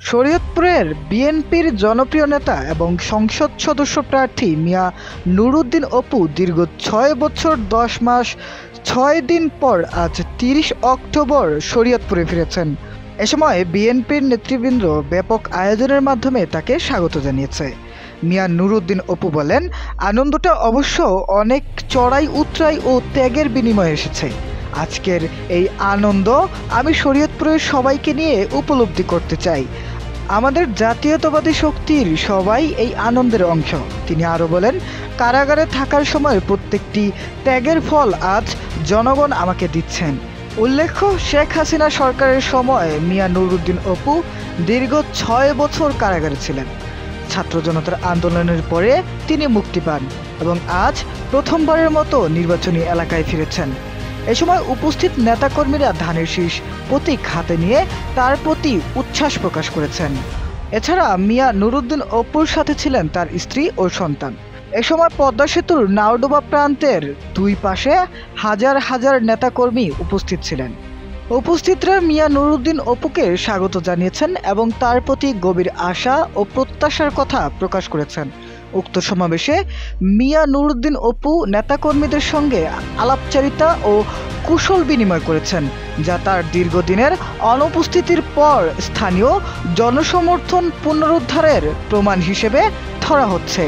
শরীয়তপুরের বিএনপির জনপ্রিয় নেতা এবং সংসদ সদস্য প্রার্থী মিয়া নুরুদ্দিন অপু দীর্ঘ ৬ বছর ১০ মাস ৬ দিন পর আজ ৩০ অক্টোবর শরীয়তপুরে ফিরেছেন। এ সময় বিএনপির নেতৃবৃন্দ ব্যাপক আয়োজনের মাধ্যমে তাকে স্বাগত জানিয়েছে। মিয়া নুরুদ্দিন অপু বলেন, আনন্দটা অবশ্য অনেক চড়াই উতরাই ও ত্যাগের বিনিময়ে এসেছে। আজকের এই আনন্দ আমি শরীয়তপুরের সবাইকে নিয়ে উপলব্ধি করতে চাই। আমাদের জাতীয়তাবাদী শক্তির সবাই এই আনন্দের অংশ। তিনি আরও বলেন, কারাগারে থাকার সময় প্রত্যেকটি ত্যাগের ফল আজ জনগণ আমাকে দিচ্ছেন। উল্লেখ্য, শেখ হাসিনা সরকারের সময় মিয়া নুরুদ্দিন অপু দীর্ঘ ৬ বছর কারাগারে ছিলেন। ছাত্র জনতার আন্দোলনের পরে তিনি মুক্তি পান এবং আজ প্রথমবারের মতো নির্বাচনী এলাকায় ফিরেছেন। এ সময় উপস্থিত নেতাকর্মীরা ধানের শীষ প্রতীক হাতে নিয়ে তার প্রতি উচ্ছ্বাস প্রকাশ করেছেন। এছাড়া মিয়া নুরুদ্দিন অপুর সাথে ছিলেন তার স্ত্রী ও সন্তান। এ সময় পদ্মা সেতুর নাওডোবা প্রান্তের দুই পাশে হাজার হাজার নেতাকর্মী উপস্থিত ছিলেন। উপস্থিতরা মিয়া নুরুদ্দিন অপুকে স্বাগত জানিয়েছেন এবং তার প্রতি গভীর আশা ও প্রত্যাশার কথা প্রকাশ করেছেন। উক্ত সমাবেশে মিয়া নুরুদ্দিন অপু নেতাকর্মীদের সঙ্গে আলাপচারিতা ও কুশল বিনিময় করেছেন, যা তার দীর্ঘদিনের অনুপস্থিতির পর স্থানীয় জনসমর্থন পুনরুদ্ধারের প্রমাণ হিসেবে ধরা হচ্ছে।